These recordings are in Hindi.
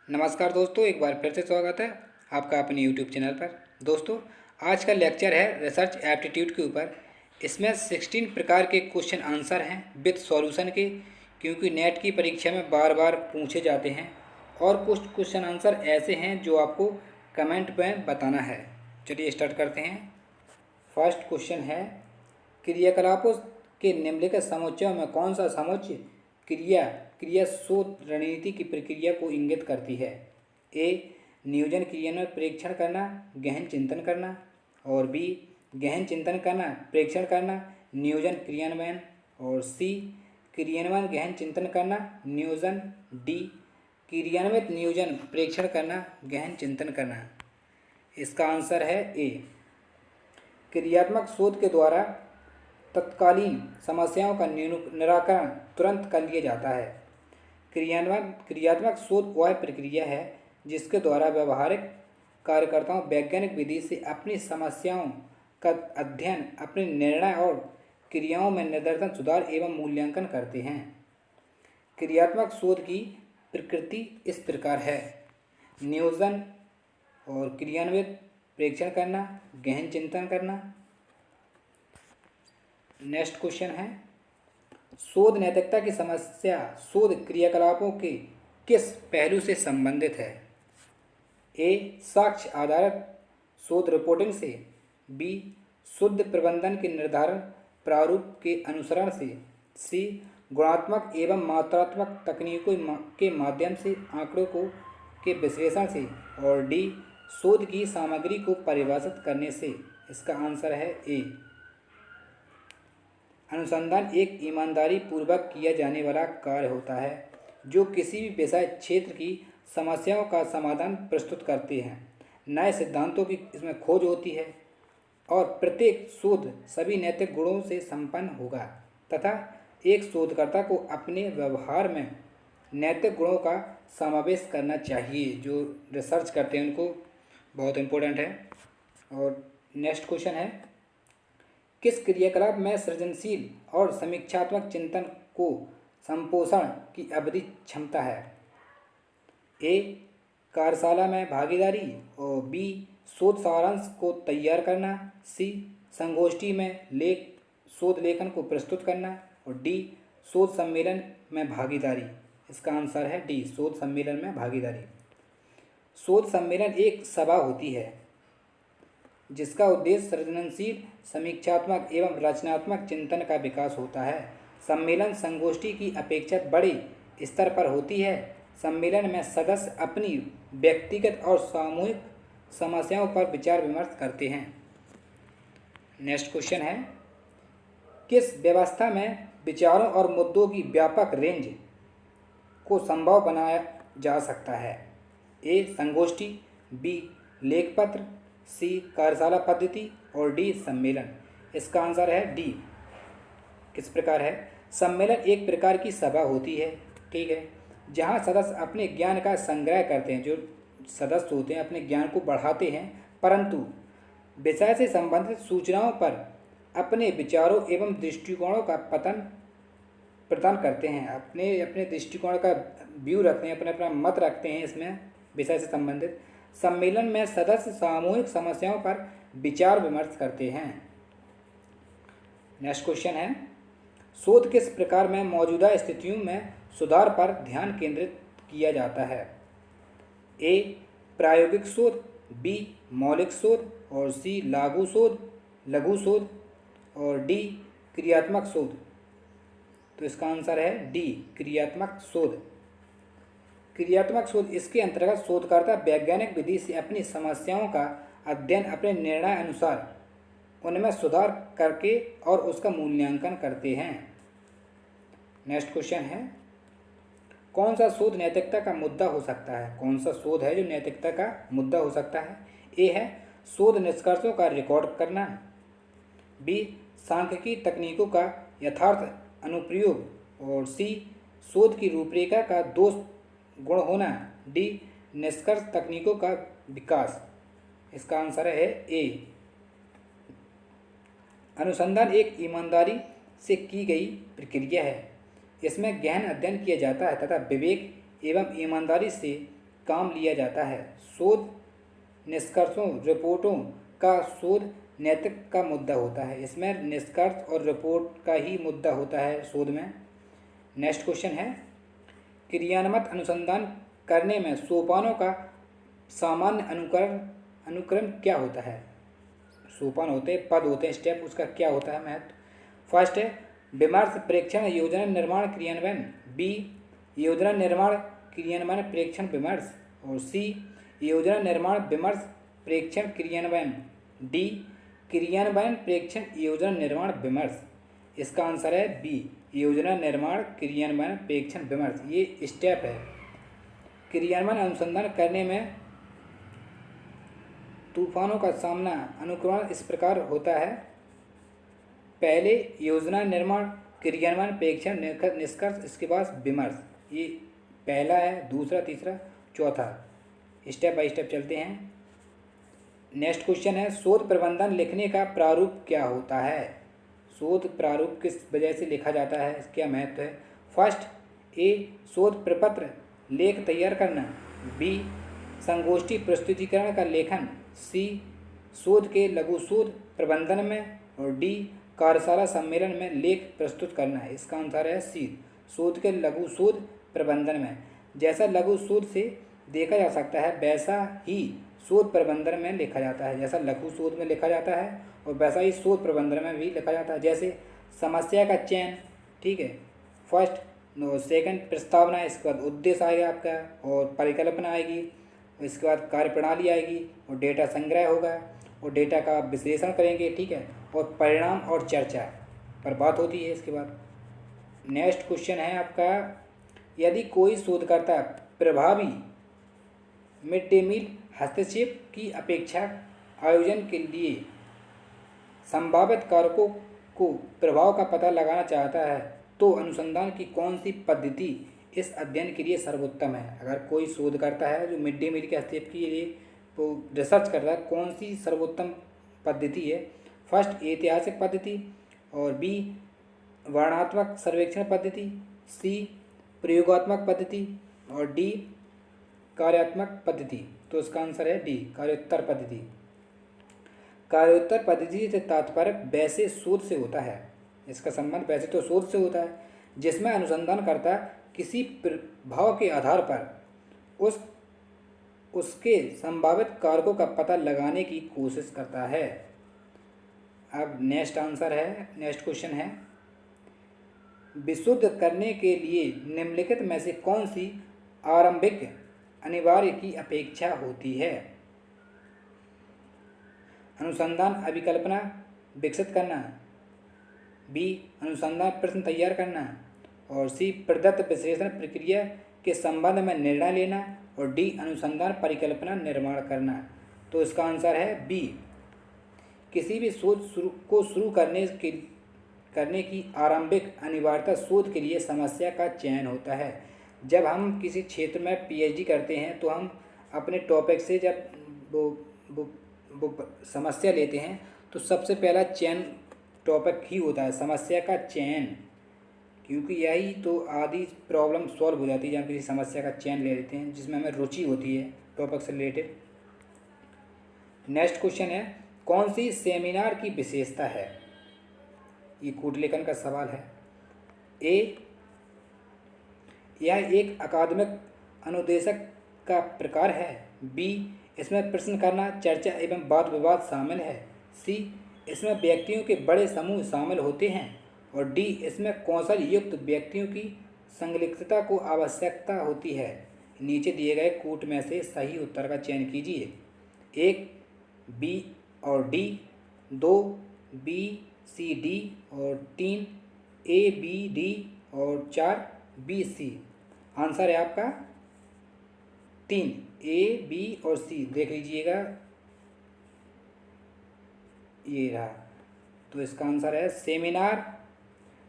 नमस्कार दोस्तों, एक बार फिर से स्वागत है आपका अपने YouTube चैनल पर। दोस्तों, आज का लेक्चर है रिसर्च एप्टीट्यूड के ऊपर। इसमें 16 प्रकार के क्वेश्चन आंसर हैं विद सॉल्यूशन के, क्योंकि नेट की परीक्षा में बार बार पूछे जाते हैं और कुछ क्वेश्चन आंसर ऐसे हैं जो आपको कमेंट में बताना है। चलिए स्टार्ट करते हैं। फर्स्ट क्वेश्चन है, क्रियाकलापों के निम्नलिखित समुच्चयों में कौन सा समुच्चय क्रिया शोध रणनीति की प्रक्रिया को इंगित करती है? ए, नियोजन क्रियान्वयन प्रेक्षण करना, गहन चिंतन करना। और बी, गहन चिंतन करना, प्रेक्षण करना, नियोजन क्रियान्वयन। और सी, क्रियान्वयन गहन चिंतन करना, नियोजन। डी, क्रियान्वित नियोजन प्रेक्षण करना, गहन चिंतन करना। इसका आंसर है ए, क्रियात्मक शोध के द्वारा तत्कालीन समस्याओं का निराकरण तुरंत कर लिया जाता है। क्रियात्मक शोध वह प्रक्रिया है जिसके द्वारा व्यवहारिक कार्यकर्ताओं वैज्ञानिक विधि से अपनी समस्याओं का अध्ययन, अपने निर्णय और क्रियाओं में निरंतर सुधार एवं मूल्यांकन करते हैं। क्रियात्मक शोध की प्रकृति इस प्रकार है: नियोजन और क्रियान्वित प्रेक्षण करना, गहन चिंतन करना। नेक्स्ट क्वेश्चन है, शोध नैतिकता की समस्या शोध क्रियाकलापों के किस पहलू से संबंधित है? ए, साक्ष्य आधारित शोध रिपोर्टिंग से। बी, शुद्ध प्रबंधन के निर्धारण प्रारूप के अनुसरण से। सी, गुणात्मक एवं मात्रात्मक तकनीकों के माध्यम से आंकड़ों के विश्लेषण से। और डी, शोध की सामग्री को परिभाषित करने से। इसका आंसर है ए, अनुसंधान एक ईमानदारी पूर्वक किया जाने वाला कार्य होता है जो किसी भी विषय क्षेत्र की समस्याओं का समाधान प्रस्तुत करते हैं। नए सिद्धांतों की इसमें खोज होती है और प्रत्येक शोध सभी नैतिक गुणों से संपन्न होगा तथा एक शोधकर्ता को अपने व्यवहार में नैतिक गुणों का समावेश करना चाहिए। जो रिसर्च करते हैं उनको बहुत इम्पोर्टेंट है। और नेक्स्ट क्वेश्चन है, किस क्रियाकलाप में सृजनशील और समीक्षात्मक चिंतन को संपोषण की अवधि क्षमता है? ए, कार्यशाला में भागीदारी। और बी, शोध सारांश को तैयार करना। सी, संगोष्ठी में शोध लेखन को प्रस्तुत करना। और डी, शोध सम्मेलन में भागीदारी। इसका आंसर है डी, शोध सम्मेलन में भागीदारी। शोध सम्मेलन एक सभा होती है जिसका उद्देश्य सृजनशील, समीक्षात्मक एवं रचनात्मक चिंतन का विकास होता है। सम्मेलन संगोष्ठी की अपेक्षा बड़े स्तर पर होती है। सम्मेलन में सदस्य अपनी व्यक्तिगत और सामूहिक समस्याओं पर विचार विमर्श करते हैं। नेक्स्ट क्वेश्चन है, किस व्यवस्था में विचारों और मुद्दों की व्यापक रेंज को संभव बनाया जा सकता है? ए, संगोष्ठी। बी, लेखपत्र। सी, कार्यशाला पद्धति। और डी, सम्मेलन। इसका आंसर है डी। किस प्रकार है? सम्मेलन एक प्रकार की सभा होती है, ठीक है, जहां सदस्य अपने ज्ञान का संग्रह करते हैं। जो सदस्य होते हैं अपने ज्ञान को बढ़ाते हैं, परंतु विषय से संबंधित सूचनाओं पर अपने विचारों एवं दृष्टिकोणों का प्रदान करते हैं। अपने अपने दृष्टिकोण का व्यू रखते हैं, अपना अपना मत रखते हैं इसमें विषय से संबंधित। सम्मेलन में सदस्य सामूहिक समस्याओं पर विचार विमर्श करते हैं। नेक्स्ट क्वेश्चन है, शोध किस प्रकार में मौजूदा स्थितियों में सुधार पर ध्यान केंद्रित किया जाता है? ए, प्रायोगिक शोध। बी, मौलिक शोध। और सी, लघु शोध। और डी, क्रियात्मक शोध। तो इसका आंसर है डी, क्रियात्मक शोध। क्रियात्मक शोध इसके अंतर्गत शोधकर्ता वैज्ञानिक विधि से अपनी समस्याओं का अध्ययन, अपने निर्णय अनुसार उनमें सुधार करके और उसका मूल्यांकन करते हैं। नेक्स्ट क्वेश्चन है, कौन सा शोध नैतिकता का मुद्दा हो सकता है? कौन सा शोध है जो नैतिकता का मुद्दा हो सकता है? ए है शोध निष्कर्षों का रिकॉर्ड करना। बी, सांख्यिकी तकनीकों का यथार्थ अनुप्रयोग। और सी, शोध की रूपरेखा का दोष गुण होना। डी, निष्कर्ष तकनीकों का विकास। इसका आंसर है ए, अनुसंधान एक ईमानदारी से की गई प्रक्रिया है। इसमें गहन अध्ययन किया जाता है तथा विवेक एवं ईमानदारी से काम लिया जाता है। शोध निष्कर्षों रिपोर्टों का शोध नैतिक का मुद्दा होता है। इसमें निष्कर्ष और रिपोर्ट का ही मुद्दा होता है शोध में। नेक्स्ट क्वेश्चन है, क्रियान्वित अनुसंधान करने में सोपानों का सामान्य अनुक्रम क्या होता है? सोपान होते हैं, पद होते हैं, स्टेप, उसका क्या होता है महत्व? फर्स्ट है विमर्श, प्रेक्षण, योजना, निर्माण, क्रियान्वयन। बी योजना, निर्माण, क्रियान्वयन, प्रेक्षण, विमर्श। और सी योजना, निर्माण, विमर्श, प्रेक्षण, क्रियान्वयन। डी क्रियान्वयन, प्रेक्षण, योजना, निर्माण, विमर्श। इसका आंसर है बी योजना, निर्माण, क्रियान्वयन, प्रेक्षण, विमर्श। ये स्टेप है। क्रियान्वयन अनुसंधान करने में तूफानों का सामना अनुक्रमण इस प्रकार होता है। पहले योजना, निर्माण, क्रियान्वयन, प्रेक्षण, निष्कर्ष, इसके बाद विमर्श। ये पहला है, दूसरा, तीसरा, चौथा। स्टेप बाय स्टेप चलते हैं। नेक्स्ट क्वेश्चन है, शोध प्रबंधन लिखने का प्रारूप क्या होता है? शोध प्रारूप किस वजह से लिखा जाता है, क्या महत्व है? फर्स्ट ए शोध प्रपत्र लेख तैयार करना। बी संगोष्ठी प्रस्तुतिकरण का लेखन। सी शोध के लघु शोध प्रबंधन में। और डी कार्यशाला सम्मेलन में लेख प्रस्तुत करना है। इसका आंसर है सी शोध के लघु शोध प्रबंधन में। जैसा लघु शोध से देखा जा सकता है वैसा ही शोध प्रबंधन में लिखा जाता है। जैसा लघु शोध में लिखा जाता है और वैसा ही शोध प्रबंधन में भी लिखा जाता है। जैसे समस्या का चयन, ठीक है, फर्स्ट सेकंड प्रस्तावना, इसके बाद उद्देश्य आएगा आपका और परिकल्पना आएगी, इसके बाद कार्यप्रणाली आएगी और डेटा संग्रह होगा और डेटा का विश्लेषण करेंगे, ठीक है, और परिणाम और चर्चा पर बात होती है। इसके बाद नेक्स्ट क्वेश्चन है आपका, यदि कोई शोधकर्ता प्रभावी मिड डे मील हस्तक्षेप की अपेक्षा आयोजन के लिए संभावित कारकों को प्रभाव का पता लगाना चाहता है तो अनुसंधान की कौन सी पद्धति इस अध्ययन के लिए सर्वोत्तम है? अगर कोई शोधकर्ता है जो मिड डे मील के हस्तक्षेप के लिए तो रिसर्च कर रहा है, कौन सी सर्वोत्तम पद्धति है? फर्स्ट ऐतिहासिक पद्धति, और बी वर्णनात्मक सर्वेक्षण पद्धति, सी प्रयोगात्मक पद्धति और डी कार्यात्मक पद्धति। तो इसका आंसर है डी कार्योत्तर पद्धति। कार्योत्तर पद्धति से तात्पर्य वैसे शोध से होता है, इसका संबंध वैसे तो शोध से होता है जिसमें अनुसंधानकर्ता किसी प्रभाव के आधार पर उसके संभावित कारकों का पता लगाने की कोशिश करता है। अब नेक्स्ट आंसर है, नेक्स्ट क्वेश्चन है, विशुद्ध करने के लिए निम्नलिखित में से कौन सी आरंभिक अनिवार्य की अपेक्षा होती है? अनुसंधान अभिकल्पना विकसित करना, बी अनुसंधान प्रश्न तैयार करना, और सी प्रदत्त विश्लेषण प्रक्रिया के संबंध में निर्णय लेना, और डी अनुसंधान परिकल्पना निर्माण करना। तो इसका आंसर है बी किसी भी शोध शुरू करने की आरंभिक अनिवार्यता शोध के लिए समस्या का चयन होता है। जब हम किसी क्षेत्र में पीएचडी करते हैं तो हम अपने टॉपिक से जब वो समस्या लेते हैं तो सबसे पहला चयन टॉपिक ही होता है, समस्या का चयन, क्योंकि यही तो आधी प्रॉब्लम सॉल्व हो जाती है जब किसी समस्या का चयन ले लेते हैं जिसमें हमें रुचि होती है टॉपिक से रिलेटेड। नेक्स्ट क्वेश्चन है, कौन सी सेमिनार की विशेषता है? ये कूट लेखन का सवाल है। ए यह एक अकादमिक अनुदेशक का प्रकार है। बी इसमें प्रश्न करना, चर्चा एवं वाद विवाद शामिल है। सी इसमें व्यक्तियों के बड़े समूह शामिल होते हैं। और डी इसमें कौशल युक्त व्यक्तियों की संलिप्तता को आवश्यकता होती है। नीचे दिए गए कूट में से सही उत्तर का चयन कीजिए। 1 बी और डी, 2 बी सी डी, और 3 ए बी डी, और 4 बी सी। आंसर है आपका 3 ए बी और सी, देख लीजिएगा ये रहा। तो इसका आंसर है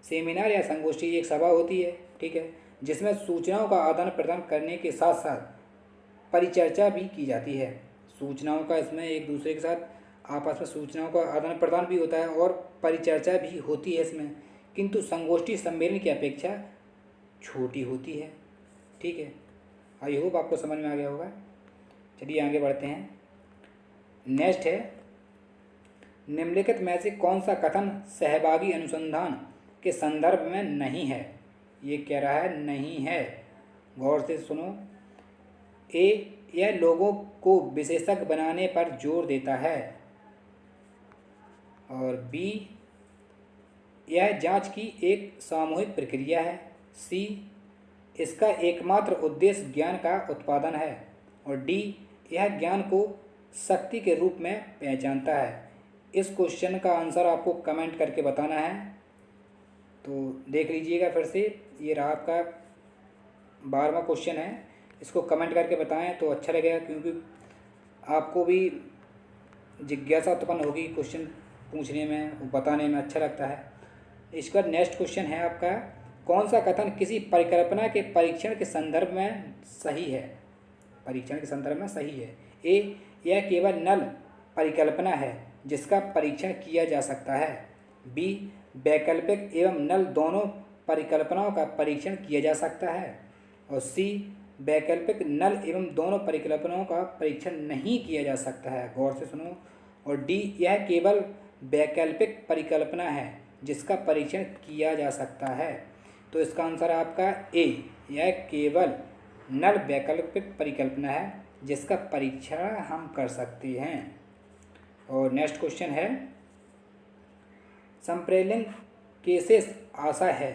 सेमिनार या संगोष्ठी एक सभा होती है, ठीक है, जिसमें सूचनाओं का आदान प्रदान करने के साथ साथ परिचर्चा भी की जाती है। सूचनाओं का इसमें एक दूसरे के साथ आपस में सूचनाओं का आदान प्रदान भी होता है और परिचर्चा भी होती है इसमें, किंतु संगोष्ठी सम्मेलन की अपेक्षा छोटी होती है, ठीक है। आई होप आपको समझ में आ गया होगा। चलिए आगे बढ़ते हैं। नेक्स्ट है, निम्नलिखित में से कौन सा कथन सहभागी अनुसंधान के संदर्भ में नहीं है? ये कह रहा है नहीं है, गौर से सुनो। ए, यह लोगों को विशेषज्ञ बनाने पर जोर देता है। और बी, यह जांच की एक सामूहिक प्रक्रिया है। सी, इसका एकमात्र उद्देश्य ज्ञान का उत्पादन है। और डी, यह ज्ञान को शक्ति के रूप में पहचानता है। इस क्वेश्चन का आंसर आपको कमेंट करके बताना है। तो देख लीजिएगा फिर से, ये रहा आपका 12वां क्वेश्चन है। इसको कमेंट करके बताएं तो अच्छा लगेगा, क्योंकि आपको भी जिज्ञासा उत्पन्न होगी क्वेश्चन पूछने में, बताने में अच्छा लगता है। इसका नेक्स्ट क्वेश्चन है आपका, कौन सा कथन किसी परिकल्पना के परीक्षण के संदर्भ में सही है? परीक्षण के संदर्भ में सही है। ए, यह केवल नल परिकल्पना है जिसका परीक्षण किया जा सकता है। बी, वैकल्पिक एवं नल दोनों परिकल्पनाओं का परीक्षण किया जा सकता है। और सी, वैकल्पिक नल एवं दोनों परिकल्पनाओं का परीक्षण नहीं किया जा सकता है। गौर से सुनो। और डी, यह केवल वैकल्पिक परिकल्पना है जिसका परीक्षण किया जा सकता है। तो इसका आंसर है आपका ए, यह केवल नल वैकल्पिक परिकल्पना है जिसका परीक्षण हम कर सकते हैं। और नेक्स्ट क्वेश्चन है, संप्रेलिंग केसेस आशा है।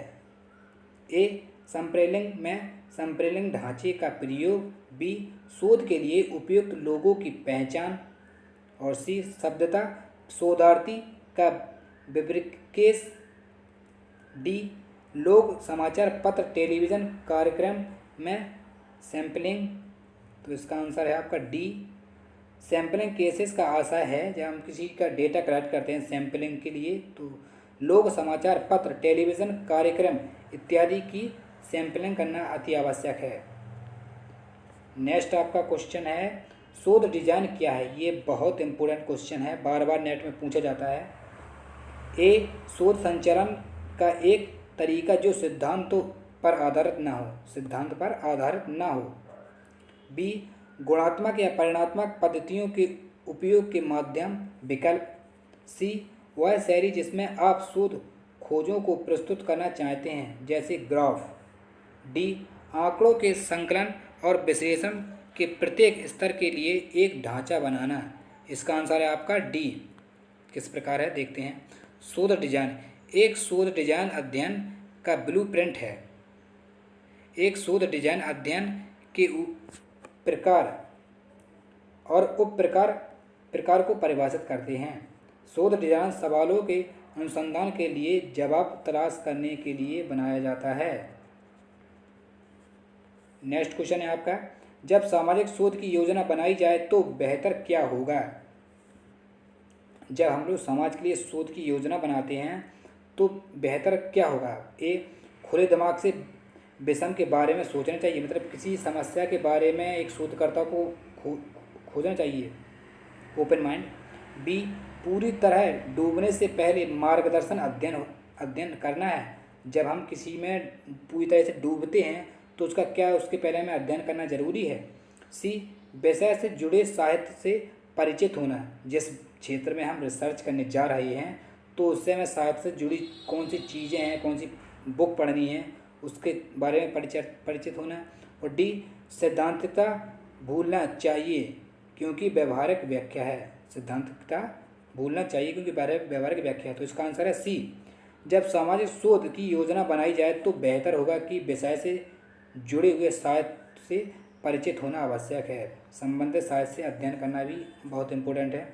ए, संप्रेलिंग में संप्रेलिंग ढांचे का प्रयोग। बी, शोध के लिए उपयुक्त लोगों की पहचान। और सी, शब्दता शोधार्थी का विवृकेश। डी, लोग समाचार पत्र टेलीविज़न कार्यक्रम में सैम्पलिंग। तो इसका आंसर है आपका डी, सैम्पलिंग केसेस का आशय है जब हम किसी का डेटा कलेक्ट करते हैं सैम्पलिंग के लिए, तो लोग समाचार पत्र टेलीविज़न कार्यक्रम इत्यादि की सैम्पलिंग करना अति आवश्यक है। नेक्स्ट आपका क्वेश्चन है, शोध डिजाइन क्या है? ये बहुत इंपॉर्टेंट क्वेश्चन है, बार बार नेट में पूछा जाता है। ए, शोध संचालन का एक तरीका जो सिद्धांतों पर आधारित ना हो, सिद्धांत पर आधारित ना हो। बी, गुणात्मक या परिणात्मक पद्धतियों के उपयोग के माध्यम विकल्प। सी, वह शैली जिसमें आप शोध खोजों को प्रस्तुत करना चाहते हैं, जैसे ग्राफ। डी, आंकड़ों के संकलन और विश्लेषण के प्रत्येक स्तर के लिए एक ढांचा बनाना। इसका आंसर है आपका डी। किस प्रकार है देखते हैं। शोध डिजाइन एक शोध डिजाइन अध्ययन का ब्लूप्रिंट है। एक शोध डिजाइन अध्ययन के प्रकार और उप प्रकार को परिभाषित करते हैं। शोध डिजाइन सवालों के अनुसंधान के लिए जवाब तलाश करने के लिए बनाया जाता है। नेक्स्ट क्वेश्चन है आपका, जब सामाजिक शोध की योजना बनाई जाए तो बेहतर क्या होगा? जब हम लोग समाज के लिए शोध की योजना बनाते हैं तो बेहतर क्या होगा? ए, खुले दिमाग से विषम के बारे में सोचना चाहिए, मतलब किसी समस्या के बारे में एक शोधकर्ता को खोजना चाहिए, ओपन माइंड। बी, पूरी तरह डूबने से पहले मार्गदर्शन अध्ययन करना है। जब हम किसी में पूरी तरह से डूबते हैं तो उसका क्या उसके पहले में अध्ययन करना जरूरी है। सी, विषय से जुड़े साहित्य से परिचित होना। जिस क्षेत्र में हम रिसर्च करने जा रहे हैं तो उससे हमें साहित्य से जुड़ी कौन सी चीज़ें हैं, कौन सी बुक पढ़नी है, उसके बारे में परिचित होना। और डी, सैद्धांतिकता भूलना चाहिए क्योंकि व्यवहारिक व्याख्या है। सैद्धांतिकता भूलना चाहिए क्योंकि व्यवहारिक व्याख्या है। तो इसका आंसर है सी, जब सामाजिक शोध की योजना बनाई जाए तो बेहतर होगा कि विषय से जुड़े हुए साहित्य से परिचित होना आवश्यक है। संबंधित साहित्य से अध्ययन करना भी बहुत इम्पोर्टेंट है।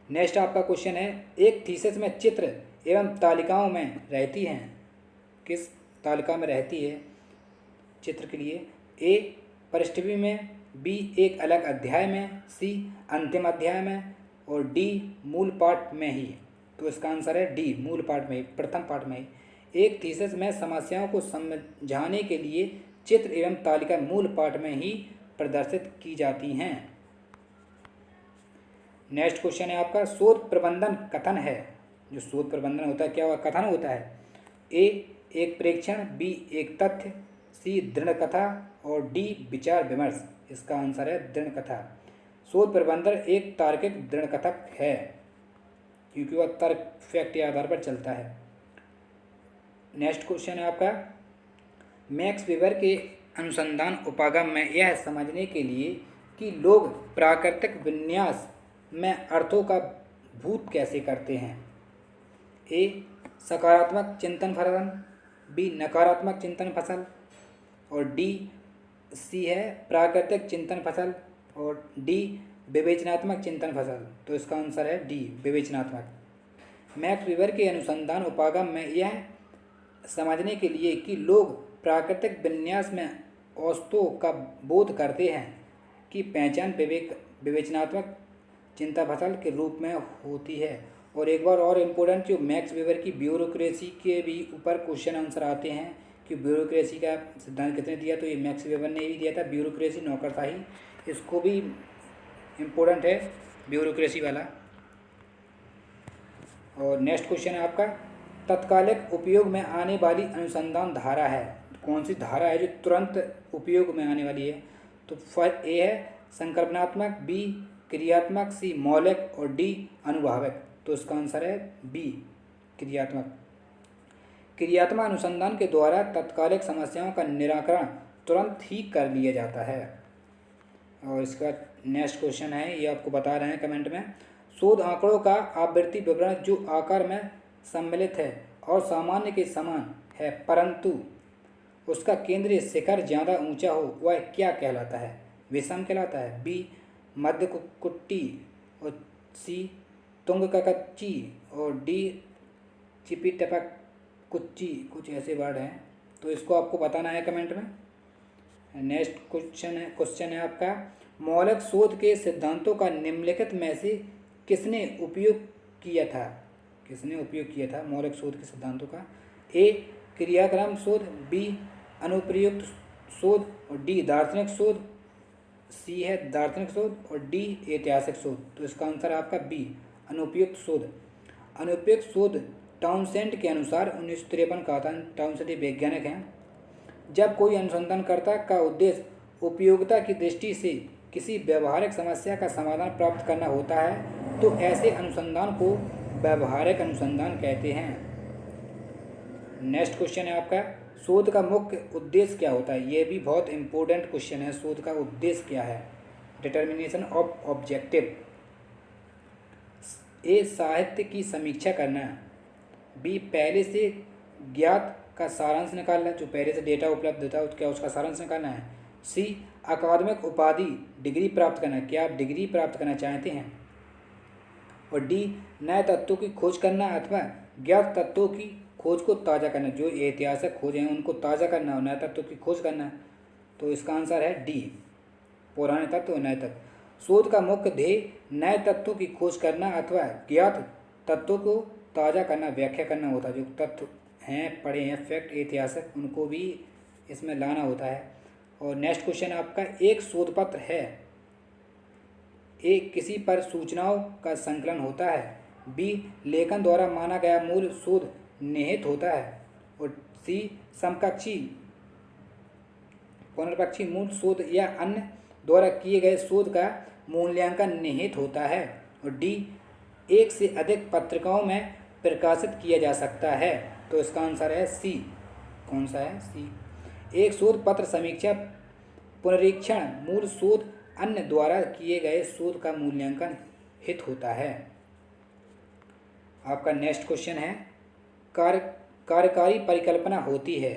नेक्स्ट आपका क्वेश्चन है, एक थीसिस में चित्र एवं तालिकाओं में रहती हैं। किस तालिका में रहती है चित्र के लिए? ए, पृष्ठभूमि में। बी, एक अलग अध्याय में। सी, अंतिम अध्याय में। और डी, मूल पाठ में ही। तो इसका आंसर है डी, मूल पाठ में ही, प्रथम पाठ में ही। एक थीसिस में समस्याओं को समझाने के लिए चित्र एवं तालिका मूल पाठ में ही प्रदर्शित की जाती हैं। नेक्स्ट क्वेश्चन है आपका, शोध प्रबंधन कथन है। जो शोध प्रबंधन होता है क्या कथन होता है? ए, एक प्रेक्षण। बी, एक तथ्य। सी दृढ़ कथा और डी विचार विमर्श। इसका आंसर है दृढ़ कथा। शोध प्रबंधन एक तार्किक दृढ़ कथक है क्योंकि वह तर्क फैक्ट के आधार पर चलता है। नेक्स्ट क्वेश्चन है आपका, मैक्स वेबर के अनुसंधान उपागम में यह समझने के लिए कि लोग प्राकृतिक विन्यास में अर्थों का भूत कैसे करते हैं। ए सकारात्मक चिंतन फलन, बी नकारात्मक चिंतन फसल और डी सी है प्राकृतिक चिंतन फसल और डी विवेचनात्मक चिंतन फसल। तो इसका आंसर है डी विवेचनात्मक। मैक्स वेबर के अनुसंधान उपागम में यह समझने के लिए कि लोग प्राकृतिक विन्यास में औसतों का बोध करते हैं कि पहचान विवेचनात्मक चिंता फसल के रूप में होती है। और एक बार और इम्पोर्टेंट, जो मैक्स वेबर की ब्यूरोक्रेसी के भी ऊपर क्वेश्चन आंसर आते हैं कि ब्यूरोक्रेसी का सिद्धांत किसने दिया, तो ये मैक्स वेबर ने भी दिया था। ब्यूरोक्रेसी नौकरशाही, इसको भी इम्पोर्टेंट है ब्यूरोक्रेसी वाला। और नेक्स्ट क्वेश्चन है आपका, तत्कालिक उपयोग में आने वाली अनुसंधान धारा है। कौन सी धारा है जो तुरंत उपयोग में आने वाली है। तो ए है संकल्पनात्मक, बी क्रियात्मक, सी मौलिक और डी अनुभावक। तो इसका आंसर है बी क्रियात्मक। क्रियात्मक अनुसंधान के द्वारा तत्कालिक समस्याओं का निराकरण तुरंत ही कर लिया जाता है। और इसका नेक्स्ट क्वेश्चन है, ये आपको बता रहे हैं कमेंट में, शोध आंकड़ों का आवृत्ति विवरण जो आकार में सम्मिलित है और सामान्य के समान है परंतु उसका केंद्रीय शिखर ज़्यादा ऊंचा हो, वह क्या कहलाता है। विषम कहलाता है, बी मध्य कुट्टी और सी तुंग कच्ची और डी चिपी टपक कुच्ची। कुछ ऐसे वर्ड हैं, तो इसको आपको बताना है कमेंट में। नेक्स्ट क्वेश्चन है आपका, मौलिक शोध के सिद्धांतों का निम्नलिखित में से किसने उपयोग किया था। किसने उपयोग किया था मौलिक शोध के सिद्धांतों का। ए क्रियाक्रम शोध, बी अनुप्रयुक्त शोध और डी दार्शनिक शोध, सी है दार्शनिक शोध और डी ऐतिहासिक शोध। तो इसका आंसर आपका बी अनुपयुक्त शोध। अनुपयुक्त शोध टाउनसेंड के अनुसार 1953 का था। टाउनसेंड वैज्ञानिक हैं। जब कोई अनुसंधानकर्ता का उद्देश्य उपयोगिता की दृष्टि से किसी व्यवहारिक समस्या का समाधान प्राप्त करना होता है तो ऐसे अनुसंधान को व्यवहारिक अनुसंधान कहते हैं। नेक्स्ट क्वेश्चन है आपका, शोध का मुख्य उद्देश्य क्या होता है। ये भी बहुत इंपॉर्टेंट क्वेश्चन है, शोध का उद्देश्य क्या है। Determination of objective. ए साहित्य की समीक्षा करना, बी पहले से ज्ञात का सारांश निकालना, जो पहले से डेटा उपलब्ध होता है क्या उसका सारांश निकालना है। सी अकादमिक उपाधि डिग्री प्राप्त करना, क्या आप डिग्री प्राप्त करना चाहते हैं। और डी नए तत्वों की खोज करना अथवा ज्ञात तत्वों की खोज को ताज़ा करना, जो ऐतिहासिक खोज हैं उनको ताज़ा करना और नए तत्वों की खोज करना। तो इसका आंसर है डी पुराने तत्व और नए तत्व। शोध का मुख्य ध्येय नए तत्वों की खोज करना अथवा ज्ञात तत्वों को ताज़ा करना, व्याख्या करना होता है। जो तत्व हैं पढ़े हैं फैक्ट ऐतिहासिक, उनको भी इसमें लाना होता है। और नेक्स्ट क्वेश्चन आपका, एक शोध पत्र है। ए किसी पर सूचनाओं का संकलन होता है, बी लेखन द्वारा माना गया मूल शोध निहित होता है और सी समकक्षी पुनर्पक्षी मूल शोध या अन्य द्वारा किए गए शोध का मूल्यांकन निहित होता है और डी एक से अधिक पत्रिकाओं में प्रकाशित किया जा सकता है। तो इसका आंसर है सी। कौन सा है, सी। एक शोध पत्र समीक्षा पुनरीक्षण मूल शोध अन्य द्वारा किए गए शोध का मूल्यांकन हित होता है। आपका नेक्स्ट क्वेश्चन है, कार्यकारी परिकल्पना होती है।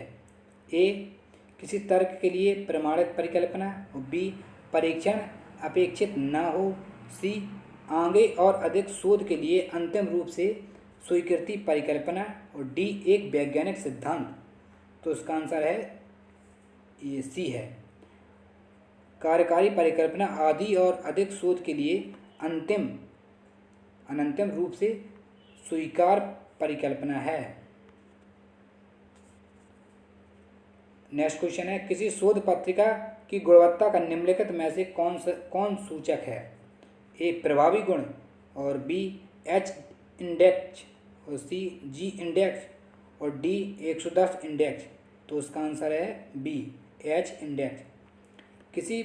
ए किसी तर्क के लिए प्रमाणित परिकल्पना, बी परीक्षण अपेक्षित न हो, सी आगे और अधिक शोध के लिए अंतिम रूप से स्वीकृति परिकल्पना और डी एक वैज्ञानिक सिद्धांत। तो इसका आंसर है ये सी है। कार्यकारी परिकल्पना आदि और अधिक शोध के लिए अनंतिम रूप से स्वीकार परिकल्पना है। नेक्स्ट क्वेश्चन है, किसी शोध पत्रिका की गुणवत्ता का निम्नलिखित में से कौन सूचक है। ए प्रभावी गुण और बी एच इंडेक्स और सी जी इंडेक्स और डी 110 इंडेक्स। तो उसका आंसर है बी, एच इंडेक्स। किसी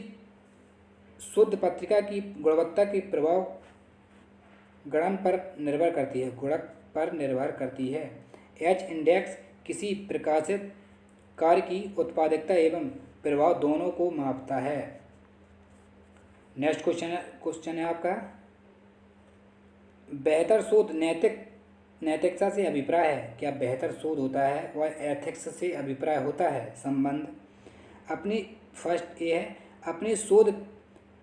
शुद्ध पत्रिका की गुणवत्ता के प्रभाव गणन पर निर्भर करती है, गुणक पर निर्भर करती है। एच इंडेक्स किसी प्रकाशित कार्य की उत्पादकता एवं प्रभाव दोनों को मापता है। नेक्स्ट क्वेश्चन है आपका, बेहतर शोध नैतिकता से अभिप्राय है। क्या बेहतर शोध होता है वह एथिक्स से अभिप्राय होता है? संबंध अपनी फर्स्ट ए है, अपनी शोध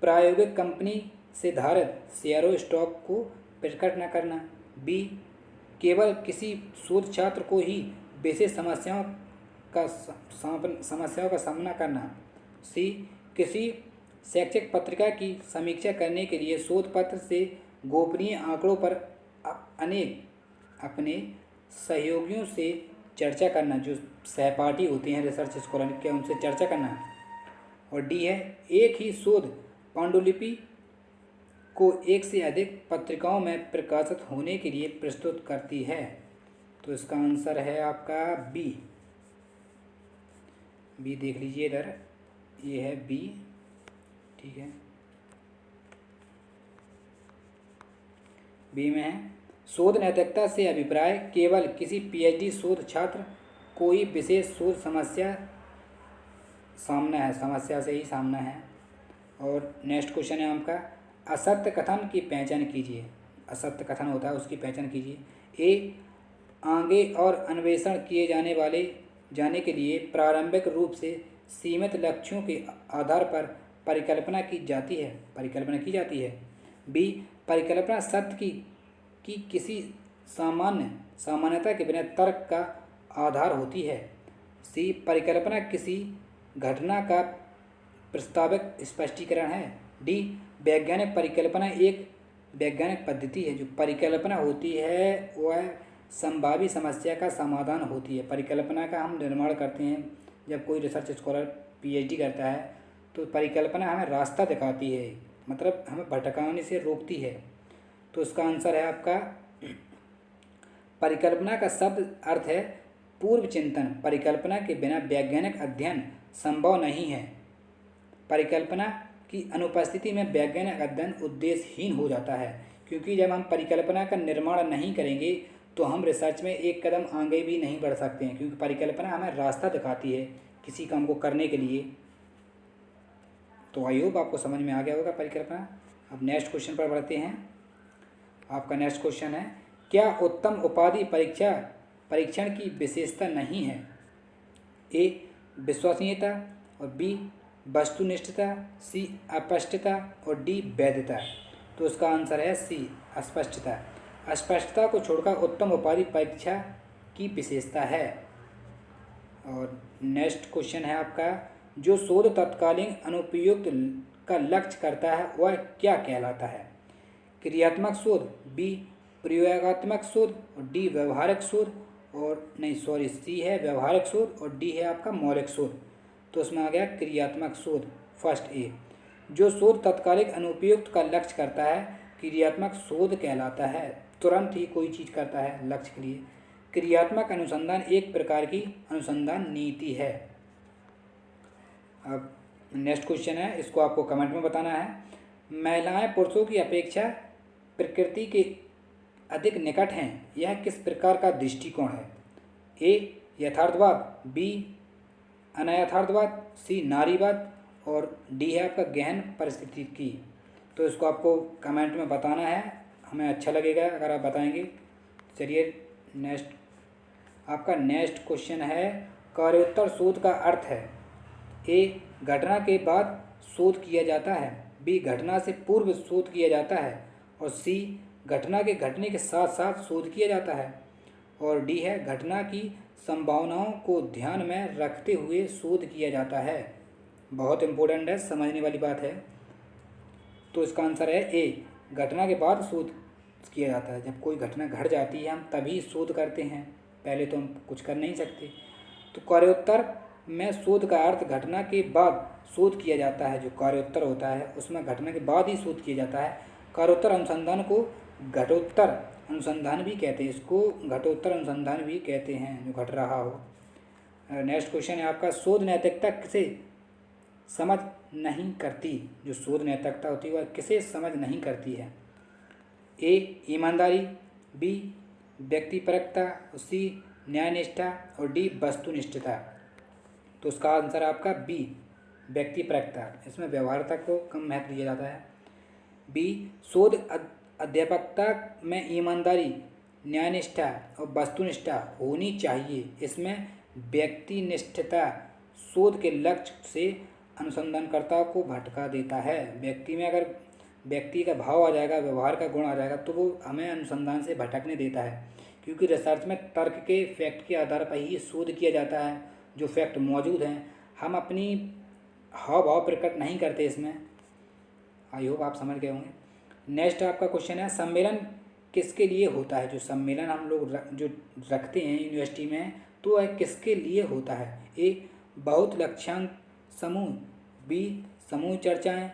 प्रायोगिक कंपनी से धारित शेयरों स्टॉक को प्रकट न करना। बी, केवल किसी शोध छात्र को ही विशेष समस्याओं का सामना करना। सी, किसी शैक्षिक पत्रिका की समीक्षा करने के लिए शोध पत्र से गोपनीय आंकड़ों पर अपने सहयोगियों से चर्चा करना, जो सहपाठी होते हैं रिसर्च स्कॉलर के, उनसे चर्चा करना। और डी है, एक ही शोध पांडुलिपि को एक से अधिक पत्रिकाओं में प्रकाशित होने के लिए प्रस्तुत करती है। तो इसका आंसर है आपका बी। बी देख लीजिए इधर, ये है बी, ठीक है। बी में है, शोध नैतिकता से अभिप्राय केवल किसी पीएचडी शोध छात्र कोई विशेष शोध समस्या से ही सामना है। और नेक्स्ट क्वेश्चन है आपका, असत्य कथन की पहचान कीजिए। असत्य कथन होता है उसकी पहचान कीजिए। ए, आगे और अन्वेषण किए जाने के लिए प्रारंभिक रूप से सीमित लक्ष्यों के आधार पर परिकल्पना की जाती है। बी, परिकल्पना सत्य की किसी सामान्यता के बिना तर्क का आधार होती है। सी, परिकल्पना किसी घटना का प्रस्तावित स्पष्टीकरण है। डी, वैज्ञानिक परिकल्पना एक वैज्ञानिक पद्धति है। जो परिकल्पना होती है वह संभावी समस्या का समाधान होती है। परिकल्पना का हम निर्माण करते हैं, जब कोई रिसर्च स्कॉलर पीएचडी करता है तो परिकल्पना हमें रास्ता दिखाती है, मतलब हमें भटकाने से रोकती है। तो इसका आंसर है आपका, परिकल्पना का शब्द अर्थ है पूर्व चिंतन। परिकल्पना के बिना वैज्ञानिक अध्ययन संभव नहीं है। परिकल्पना की अनुपस्थिति में वैज्ञानिक अध्ययन उद्देश्यहीन हो जाता है, क्योंकि जब हम परिकल्पना का निर्माण नहीं करेंगे तो हम रिसर्च में एक कदम आगे भी नहीं बढ़ सकते हैं, क्योंकि परिकल्पना हमें रास्ता दिखाती है किसी काम को करने के लिए। तो आई होप आपको समझ में आ गया होगा परिकल्पना। अब नेक्स्ट क्वेश्चन पर बढ़ते हैं। आपका नेक्स्ट क्वेश्चन है, क्या उत्तम उपाधि परीक्षण की विशेषता नहीं है? ए, विश्वसनीयता, और बी, वस्तुनिष्ठता, सी, अस्पष्टता, और डी, वैधता। तो उसका आंसर है सी, अस्पष्टता। अस्पष्टता को छोड़कर उत्तम उपाधि परीक्षा की विशेषता है। और नेक्स्ट क्वेश्चन है आपका, जो शोध तत्कालीन अनुपयुक्त का लक्ष्य करता है वह क्या कहलाता है? क्रियात्मक शोध, बी, प्रयोगात्मक शोध, और डी, व्यवहारिक शोध, और नहीं सॉरी सी है व्यवहारिक शोध, और डी है आपका मौलिक शोध। तो उसमें आ गया क्रियात्मक शोध, फर्स्ट ए। जो शोध तत्कालिक अनुपयुक्त का लक्ष्य करता है क्रियात्मक शोध कहलाता है। तुरंत ही कोई चीज़ करता है लक्ष्य के लिए। क्रियात्मक अनुसंधान एक प्रकार की अनुसंधान नीति है। अब नेक्स्ट क्वेश्चन है, इसको आपको कमेंट में बताना है। महिलाएं पुरुषों की अपेक्षा प्रकृति के अधिक निकट हैं, यह किस प्रकार का दृष्टिकोण है? ए, यथार्थवाद, बी, अनयथार्थवाद, सी, नारीवाद, और डी है आपका गहन परिस्थितिकी। तो इसको आपको कमेंट में बताना है, हमें अच्छा लगेगा अगर आप बताएंगे। चलिए नेक्स्ट, आपका नेक्स्ट क्वेश्चन है, कार्योत्तर शोध का अर्थ है। ए, घटना के बाद शोध किया जाता है, बी, घटना से पूर्व शोध किया जाता है, और सी, घटना के घटने के साथ साथ शोध किया जाता है, और डी है घटना की संभावनाओं को ध्यान में रखते हुए शोध किया जाता है। बहुत इम्पोर्टेंट है, समझने वाली बात है। तो इसका आंसर है ए, घटना के बाद शोध किया जाता है। जब कोई घटना घट जाती है हम तभी शोध करते हैं, पहले तो हम कुछ कर नहीं सकते। तो कार्योत्तर में शोध का अर्थ घटना के बाद शोध किया जाता है। जो कार्योत्तर होता है उसमें घटना के बाद ही शोध किया जाता है। कार्योत्तर अनुसंधान को घटोत्तर अनुसंधान भी कहते हैं, इसको घटोत्तर अनुसंधान भी कहते हैं, जो घट रहा हो। नेक्स्ट क्वेश्चन है आपका, शोध नैतिकता किसे समझ नहीं करती? जो शोध नैतिकता होती है वह किसे समझ नहीं करती है? ए ईमानदारी, बी व्यक्तिपरकता, सी न्यायनिष्ठा और डी वस्तुनिष्ठता। तो उसका आंसर आपका बी व्यक्तिपरकता। इसमें व्यवहारिकता को कम महत्व दिया जाता है। बी शोध अध्यापकता में ईमानदारी, न्यायनिष्ठा और वस्तुनिष्ठा होनी चाहिए। इसमें व्यक्तिनिष्ठता शोध के लक्ष्य से अनुसंधानकर्ता को भटका देता है। व्यक्ति में अगर व्यक्ति का भाव आ जाएगा, व्यवहार का गुण आ जाएगा, तो वो हमें अनुसंधान से भटकने देता है। क्योंकि रिसर्च में तर्क के फैक्ट के आधार पर ही शोध किया जाता है। जो फैक्ट मौजूद हैं हम अपनी हाव भाव प्रकट नहीं करते इसमें। आई होप आप समझ गए होंगे। नेक्स्ट आपका क्वेश्चन है, सम्मेलन किसके लिए होता है? जो सम्मेलन हम लोग जो रखते हैं यूनिवर्सिटी में, तो वह किसके लिए होता है? ए बहुत लक्ष्यांक समूह, बी समूह चर्चाएं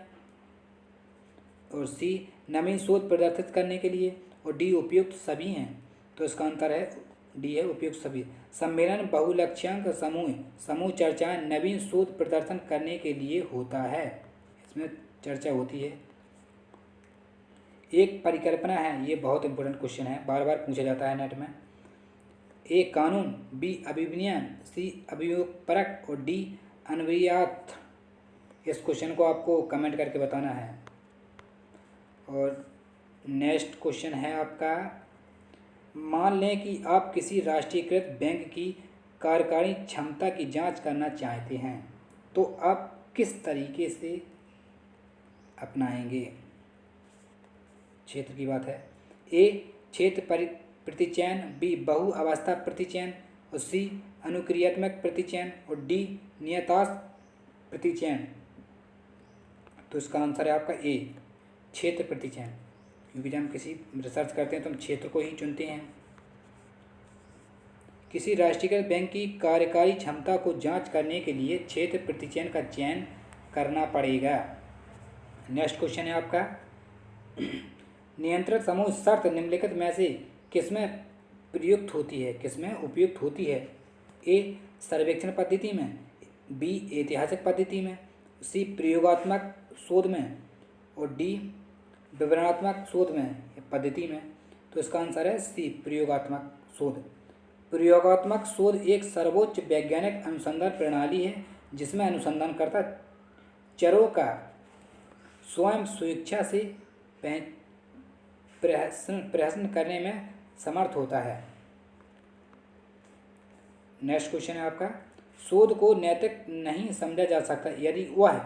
और सी नवीन शोध प्रदर्शित करने के लिए और डी उपयुक्त सभी हैं। तो इसका आंसर है डी है उपयुक्त सभी। सम्मेलन बहुलक्ष्यांक समूह चर्चाएं नवीन शोध प्रदर्शन करने के लिए होता है। इसमें चर्चा होती है। एक परिकल्पना है, ये बहुत इंपॉर्टेंट क्वेश्चन है, बार बार पूछा जाता है नेट में। ए कानून, बी अभिविन्यास, सी अभियोगपरक और डी अन्वयार्थ। इस क्वेश्चन को आपको कमेंट करके बताना है। और नेक्स्ट क्वेश्चन है आपका, मान लें कि आप किसी राष्ट्रीयकृत बैंक की कार्यकारी क्षमता की जांच करना चाहते हैं, तो आप किस तरीके से अपनाएंगे? क्षेत्र की बात है। ए क्षेत्र प्रतिचयन, बी बहु अवस्था प्रतिचयन और सी अनुक्रियात्मक प्रतिचयन और डी नियतांश प्रतिचयन। तो इसका आंसर है आपका ए क्षेत्र प्रतिचयन। क्योंकि जब हम किसी रिसर्च करते हैं तो हम क्षेत्र को ही चुनते हैं। किसी राष्ट्रीयकृत बैंक की कार्यकारी क्षमता को जांच करने के लिए क्षेत्र प्रतिचयन का चयन करना पड़ेगा। नेक्स्ट क्वेश्चन है आपका, नियंत्रण समूह शर्त निम्नलिखित में से किसमें प्रयुक्त होती है, किसमें उपयुक्त होती है? ए सर्वेक्षण पद्धति में, बी ऐतिहासिक पद्धति में, सी प्रयोगात्मक शोध में और डी विवरणात्मक शोध में पद्धति में। तो इसका आंसर है सी प्रयोगात्मक शोध। प्रयोगात्मक शोध एक सर्वोच्च वैज्ञानिक अनुसंधान प्रणाली है जिसमें अनुसंधानकर्ता चरों का स्वयं स्वेच्छा से प्रश्न करने में समर्थ होता है। नेक्स्ट क्वेश्चन है आपका, शोध को नैतिक नहीं समझा जा सकता यदि वह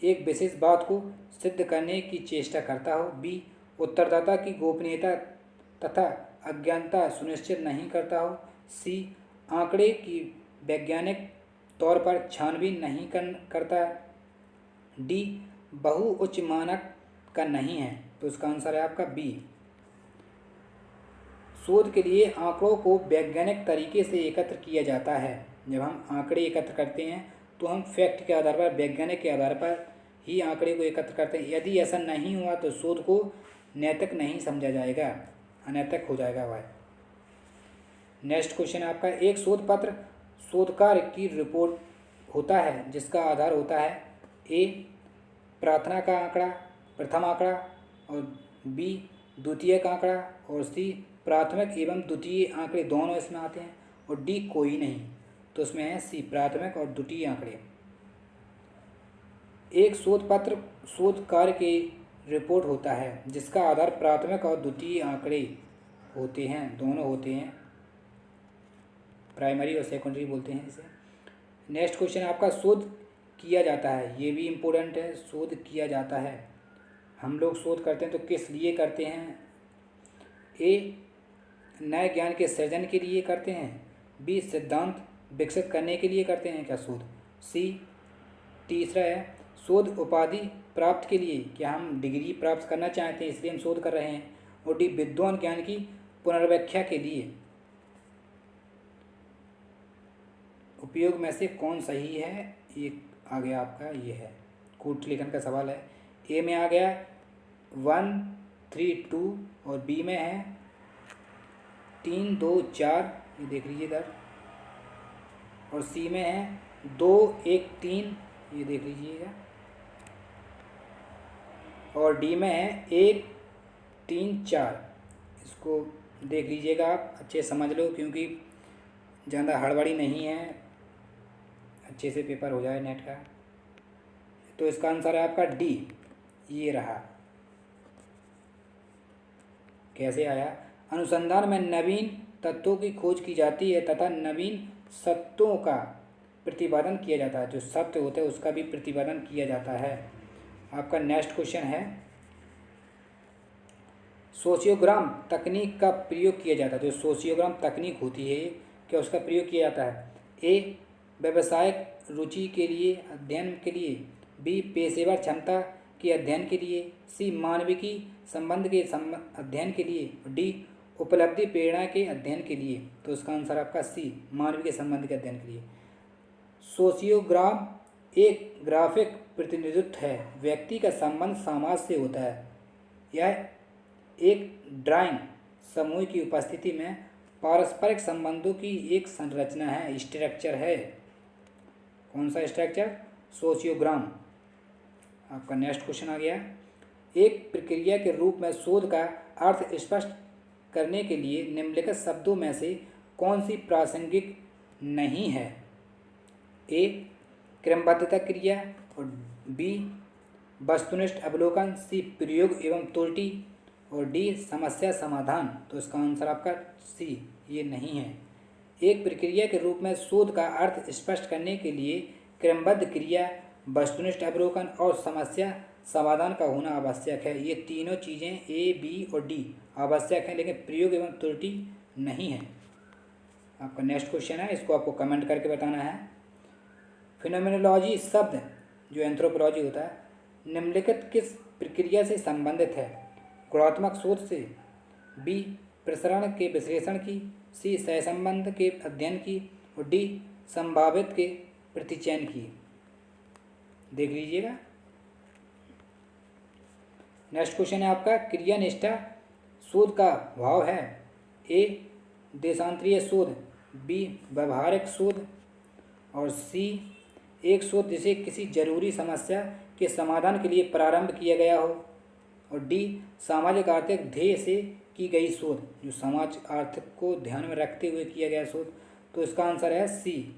एक विशेष बात को सिद्ध करने की चेष्टा करता हो, बी उत्तरदाता की गोपनीयता तथा अज्ञानता सुनिश्चित नहीं करता हो, सी आंकड़े की वैज्ञानिक तौर पर छानबीन नहीं करता, डी बहु उच्च मानक का नहीं है। तो इसका आंसर है आपका बी। शोध के लिए आंकड़ों को वैज्ञानिक तरीके से एकत्र किया जाता है। जब हम आंकड़े एकत्र करते हैं तो हम फैक्ट के आधार पर, वैज्ञानिक के आधार पर ही आंकड़े को एकत्र करते हैं। यदि ऐसा नहीं हुआ तो शोध को नैतिक नहीं समझा जाएगा, अनैतिक हो जाएगा वह। नेक्स्ट क्वेश्चन आपका, एक शोध पत्र शोधकार की रिपोर्ट होता है जिसका आधार होता है ए प्रार्थना का आंकड़ा, प्रथम आंकड़ा और बी द्वितीयक आंकड़ा और सी प्राथमिक एवं द्वितीय आंकड़े दोनों इसमें आते हैं और डी कोई नहीं। तो इसमें है सी प्राथमिक और द्वितीय आंकड़े। एक शोध पत्र शोध कार्य की रिपोर्ट होता है जिसका आधार प्राथमिक और द्वितीय आंकड़े होते हैं, दोनों होते हैं, प्राइमरी और सेकेंडरी बोलते हैं इसे। नेक्स्ट क्वेश्चन आपका, शोध किया जाता है, ये भी इम्पोर्टेंट है। शोध किया जाता है, हम लोग शोध करते हैं तो किस लिए करते हैं? ए नए ज्ञान के सृजन के लिए करते हैं, बी सिद्धांत विकसित करने के लिए करते हैं क्या शोध, सी तीसरा है शोध उपाधि प्राप्त के लिए, क्या हम डिग्री प्राप्त करना चाहते हैं इसलिए हम शोध कर रहे हैं, और डी विद्वान ज्ञान की पुनर्व्याख्या के लिए। उपयोग में से कौन सही है? ये आ गया आपका, ये है कूट लेखन का सवाल है। ए में आ गया 1, 3, 2 और बी में है 3, 2, 4। ये देख लीजिए इधर और सी में है 2, 1, 3, ये देख लीजिएगा, और डी में है 1, 3, 4। इसको देख लीजिएगा, आप अच्छे समझ लो, क्योंकि ज़्यादा हड़बड़ी नहीं है, अच्छे से पेपर हो जाए नेट का। तो इसका आंसर है आपका डी, ये रहा। कैसे आया? अनुसंधान में नवीन तत्वों की खोज की जाती है तथा नवीन सत्यों का प्रतिपादन किया जाता है। जो सत्य होते हैं उसका भी प्रतिपादन किया जाता है। आपका नेक्स्ट क्वेश्चन है, सोशियोग्राम तकनीक का प्रयोग किया जाता है। जो सोशियोग्राम तकनीक होती है क्या उसका प्रयोग किया जाता है? ए, व्यावसायिक रुचि के लिए अध्ययन के लिए, बी, पेशेवर क्षमता के अध्ययन के लिए, सी, मानविकी संबंध के अध्ययन के लिए, डी, उपलब्धि प्रेरणा के अध्ययन के लिए। तो इसका आंसर आपका सी, मानविकी संबंध के अध्ययन के लिए। सोशियोग्राम एक ग्राफिक प्रतिनिधित्व है, व्यक्ति का संबंध समाज से होता है। यह एक ड्राइंग समूह की उपस्थिति में पारस्परिक संबंधों की एक संरचना है, स्ट्रक्चर है। कौन सा स्ट्रक्चर? सोशियोग्राम। आपका नेक्स्ट क्वेश्चन आ गया, एक प्रक्रिया के रूप में शोध का अर्थ स्पष्ट करने के लिए निम्नलिखित शब्दों में से कौन सी प्रासंगिक नहीं है? ए, क्रमबद्धता क्रिया, और बी, वस्तुनिष्ठ अवलोकन, सी, प्रयोग एवं त्रुटि, और डी, समस्या समाधान। तो इसका आंसर आपका सी, ये नहीं है। एक प्रक्रिया के रूप में शोध का अर्थ स्पष्ट करने के लिए क्रमबद्ध क्रिया, वस्तुनिष्ठ अवलोकन और समस्या समाधान का होना आवश्यक है। ये तीनों चीज़ें ए, बी और डी आवश्यक हैं, लेकिन प्रयोग एवं त्रुटि नहीं है। आपका नेक्स्ट क्वेश्चन है, इसको आपको कमेंट करके बताना है। फिनोमेनोलॉजी शब्द जो एंथ्रोपोलॉजी होता है, निम्नलिखित किस प्रक्रिया से संबंधित है? गुणात्मक शोध से, बी, प्रसरण के विश्लेषण की, सी, सहसंबंध के अध्ययन की, और डी, संभावित के प्रतिचयन की। देख लीजिएगा। नेक्स्ट क्वेश्चन है आपका, क्रियानिष्ठा शोध का भाव है? ए, देशांतरीय शोध, बी, व्यावहारिक शोध, और सी, एक शोध जिसे किसी जरूरी समस्या के समाधान के लिए प्रारंभ किया गया हो, और डी, सामाजिक आर्थिक ध्येय से की गई शोध, जो समाज आर्थिक को ध्यान में रखते हुए किया गया शोध। तो इसका आंसर है सी,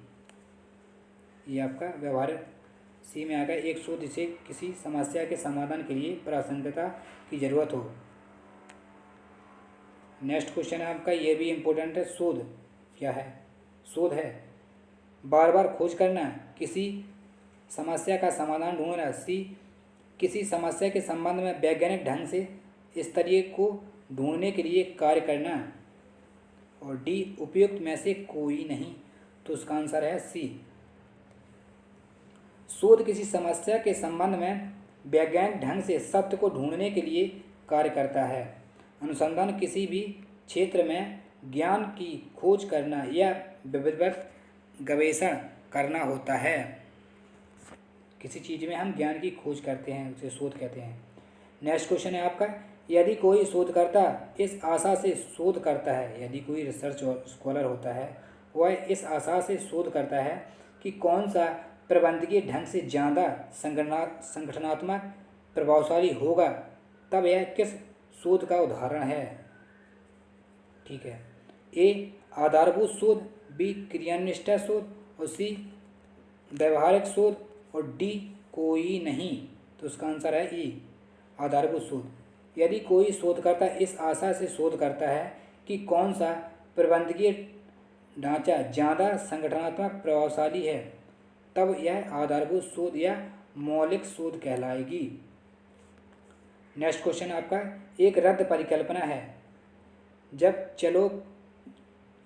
ये आपका व्यवहारिक, सी में आ गया, एक शोध जिसे किसी समस्या के समाधान के लिए प्रासंगिकता की जरूरत हो। नेक्स्ट क्वेश्चन है आपका, ये भी इम्पोर्टेंट है, शोध क्या है? शोध है बार बार खोज करना, किसी समस्या का समाधान ढूंढना, सी, किसी समस्या के संबंध में वैज्ञानिक ढंग से स्तरीय को ढूंढने के लिए कार्य करना, और डी, उपयुक्त में से कोई नहीं। तो उसका आंसर है सी, शोध किसी समस्या के संबंध में वैज्ञानिक ढंग से सत्य को ढूंढने के लिए कार्य करता है। अनुसंधान किसी भी क्षेत्र में ज्ञान की खोज करना या विधिवत गवेषण करना होता है। किसी चीज़ में हम ज्ञान की खोज करते हैं, उसे शोध कहते हैं। नेक्स्ट क्वेश्चन है आपका, यदि कोई शोधकर्ता इस आशा से शोध करता है, यदि कोई रिसर्च स्कॉलर होता है वह इस आशा से शोध करता है कि कौन सा प्रबंधकीय ढंग से ज़्यादा संगठनात्मक प्रभावशाली होगा, तब यह किस शोध का उदाहरण है? ठीक है, ए, आधारभूत शोध, बी, क्रियानिष्ठ शोध, और सी, व्यवहारिक शोध, और डी, कोई नहीं। तो उसका आंसर है ई, आधारभूत शोध। यदि कोई शोधकर्ता इस आशा से शोध करता है कि कौन सा प्रबंधकीय ढांचा ज़्यादा संगठनात्मक प्रभावशाली है, तब यह आधारभूत शोध या मौलिक शोध कहलाएगी। नेक्स्ट क्वेश्चन आपका, एक रद्द परिकल्पना है जब चलों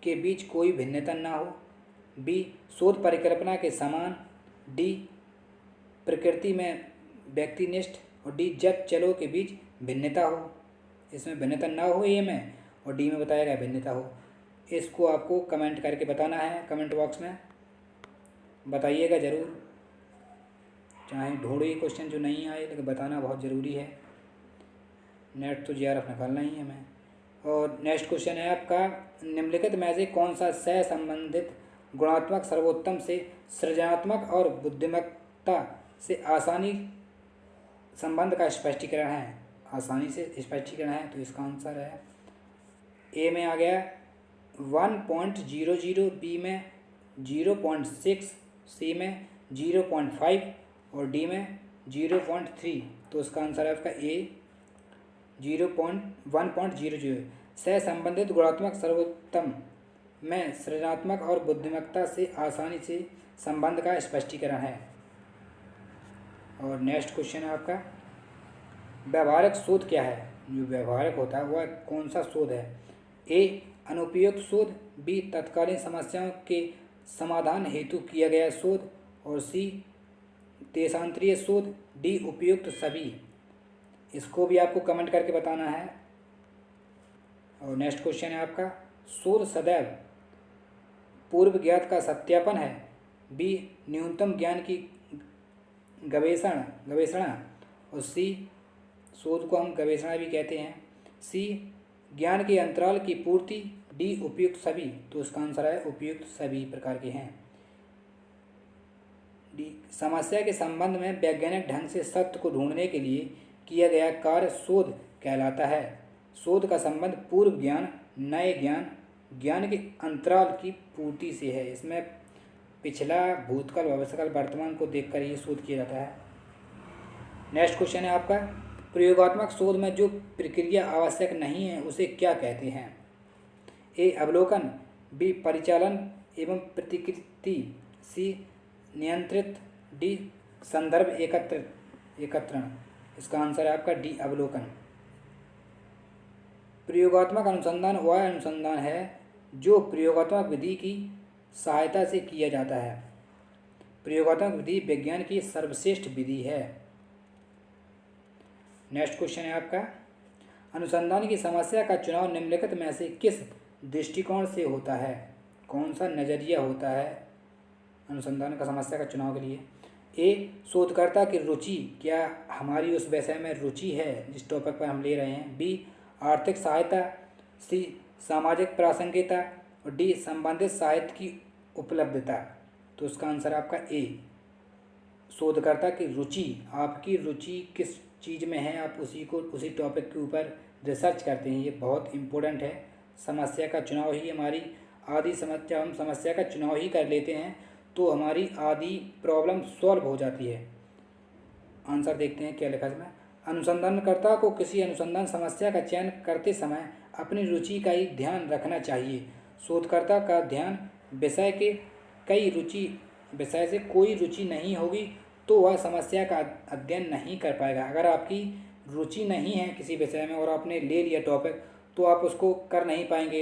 के बीच कोई भिन्नता ना हो, बी, शोध परिकल्पना के समान, डी, प्रकृति में व्यक्तिनिष्ठ, और डी, जब चलों के बीच भिन्नता हो, इसमें भिन्नता ना हो ए में, और डी में बताया गया भिन्नता हो। इसको आपको कमेंट करके बताना है, कमेंट बॉक्स में बताइएगा ज़रूर, चाहे ढूंढिए क्वेश्चन जो नहीं आए, लेकिन बताना बहुत ज़रूरी है, नेट तो JRF निकालना ही है हमें। और नेक्स्ट क्वेश्चन है आपका, निम्नलिखित में से कौन सा सह संबंधित गुणात्मक सर्वोत्तम से सृजनात्मक और बुद्धिमत्ता से आसानी संबंध का स्पष्टीकरण है। आसानी से स्पष्टीकरण है, तो इसका आंसर है ए में आ गया 1.00, बी में 0.6, सी में 0.5 और डी में 0.3। तो इसका आंसर है आपका ए 1.00। सह संबंधित गुणात्मक सर्वोत्तम में सृजनात्मक और बुद्धिमत्ता से आसानी से संबंध का स्पष्टीकरण है। और नेक्स्ट क्वेश्चन है आपका, व्यवहारिक शोध क्या है? जो व्यवहारिक होता है वह कौन सा शोध है? ए अनुपयुक्त शोध, बी तत्कालीन समस्याओं के समाधान हेतु किया गया शोध और सी देशांतरीय शोध, डी उपयुक्त सभी। इसको भी आपको कमेंट करके बताना है। और नेक्स्ट क्वेश्चन है आपका, शोध सदैव पूर्व ज्ञात का सत्यापन है, बी न्यूनतम ज्ञान की गवेषणा और सी शोध को हम गवेषणा भी कहते हैं, सी ज्ञान के अंतराल की पूर्ति, डी उपयुक्त सभी। तो इसका आंसर है उपयुक्त सभी प्रकार के हैं। डी समस्या के संबंध में वैज्ञानिक ढंग से सत्य को ढूंढने के लिए किया गया कार्य शोध कहलाता है। शोध का संबंध पूर्व ज्ञान, नए ज्ञान, ज्ञान के अंतराल की पूर्ति से है। इसमें पिछला, भूतकाल, भविष्यकाल, वर्तमान को देखकर ये शोध किया जाता है। नेक्स्ट क्वेश्चन है आपका, प्रयोगात्मक शोध में जो प्रक्रिया आवश्यक नहीं है उसे क्या कहते हैं? ए अवलोकन, बी परिचालन एवं प्रतिकृति, सी नियंत्रित, डी संदर्भ एकत्रण। इसका आंसर है आपका डी अवलोकन। प्रयोगात्मक अनुसंधान वह अनुसंधान है जो प्रयोगात्मक विधि की सहायता से किया जाता है। प्रयोगात्मक विधि विज्ञान की सर्वश्रेष्ठ विधि है। नेक्स्ट क्वेश्चन है आपका, अनुसंधान की समस्या का चुनाव निम्नलिखित में से किस दृष्टिकोण से होता है? कौन सा नज़रिया होता है अनुसंधान का समस्या का चुनाव के लिए? ए शोधकर्ता की रुचि, क्या हमारी उस विषय में रुचि है जिस टॉपिक पर हम ले रहे हैं, बी आर्थिक सहायता, सी सामाजिक प्रासंगिकता और डी संबंधित साहित्य की उपलब्धता। तो उसका आंसर आपका ए शोधकर्ता की रुचि। आपकी रुचि किस चीज़ में है, आप उसी टॉपिक के ऊपर रिसर्च करते हैं, ये बहुत इम्पोर्टेंट है। समस्या का चुनाव ही हमारी आधी समस्या, हम समस्या का चुनाव ही कर लेते हैं तो हमारी आधी प्रॉब्लम सॉल्व हो जाती है। आंसर देखते हैं क्या लिखा है इसमें। अनुसंधानकर्ता को किसी अनुसंधान समस्या का चयन करते समय अपनी रुचि का ही ध्यान रखना चाहिए। शोधकर्ता का ध्यान विषय से कोई रुचि नहीं होगी तो वह समस्या का अध्ययन नहीं कर पाएगा। अगर आपकी रुचि नहीं है किसी विषय में और आपने ले लिया टॉपिक तो आप उसको कर नहीं पाएंगे।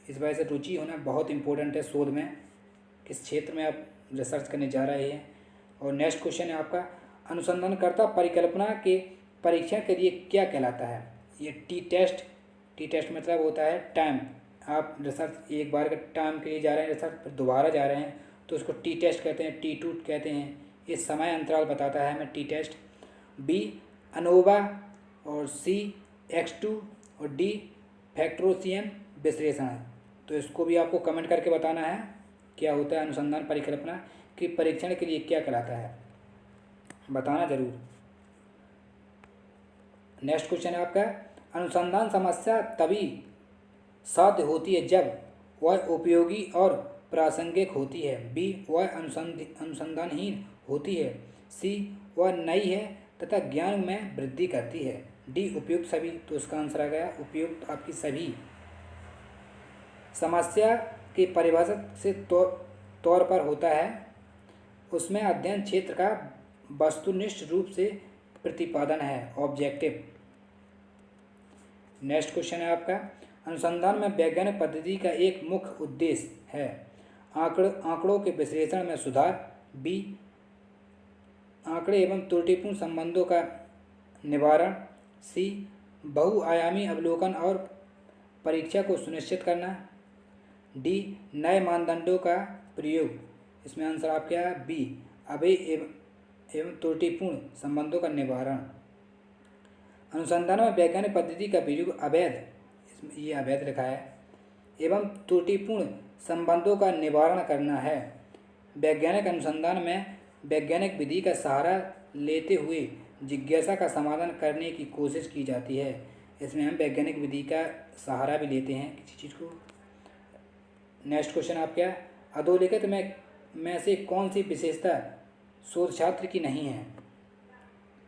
इस वजह से रुचि होना बहुत इम्पोर्टेंट है शोध में, किस क्षेत्र में आप रिसर्च करने जा रहे हैं। और नेक्स्ट क्वेश्चन है आपका, अनुसंधानकर्ता परिकल्पना के परीक्षण के लिए क्या कहलाता है? ये टी टेस्ट मतलब होता है टाइम। आप रिसर्च एक बार के टाइम के लिए जा रहे हैं रिसर्च, फिर दोबारा जा रहे हैं तो उसको टी टेस्ट कहते हैं, T2 कहते हैं। ये समय अंतराल बताता है हमें टी टेस्ट। बी अनोवा और सी X2 और डी फैक्टोरियल विश्लेषण है। तो इसको भी आपको कमेंट करके बताना है क्या होता है अनुसंधान परिकल्पना के परीक्षण के लिए क्या कहलाता है, बताना जरूर। नेक्स्ट क्वेश्चन है आपका, अनुसंधान समस्या तभी साध्य होती है जब वह उपयोगी और प्रासंगिक होती है, बी वह अनुसंधानहीन होती है, सी वह नई है तथा ज्ञान में वृद्धि करती है, डी उपयुक्त सभी। तो इसका आंसर आ गया उपयुक्त आपकी सभी। समस्या के परिभाषित से तौर पर होता है, उसमें अध्ययन क्षेत्र का वस्तुनिष्ठ रूप से प्रतिपादन है, ऑब्जेक्टिव। नेक्स्ट क्वेश्चन है आपका, अनुसंधान में वैज्ञानिक पद्धति का एक मुख्य उद्देश्य है आंकड़ों के विश्लेषण में सुधार, बी आंकड़े एवं त्रुटिपूर्ण संबंधों का निवारण, सी बहुआयामी अवलोकन और परीक्षा को सुनिश्चित करना, डी नए मानदंडों का प्रयोग। इसमें आंसर आपका है बी अवैध एवं त्रुटिपूर्ण संबंधों का निवारण। अनुसंधान में वैज्ञानिक पद्धति का प्रयोग अवैध, इसमें ये अवैध लिखा है, एवं त्रुटिपूर्ण संबंधों का निवारण करना है। वैज्ञानिक अनुसंधान में वैज्ञानिक विधि का सहारा लेते हुए जिज्ञासा का समाधान करने की कोशिश की जाती है। इसमें हम वैज्ञानिक विधि का सहारा भी लेते हैं किसी चीज़ को। नेक्स्ट क्वेश्चन आप क्या, अधोलिखित में से कौन सी विशेषता शोध छात्र की नहीं है?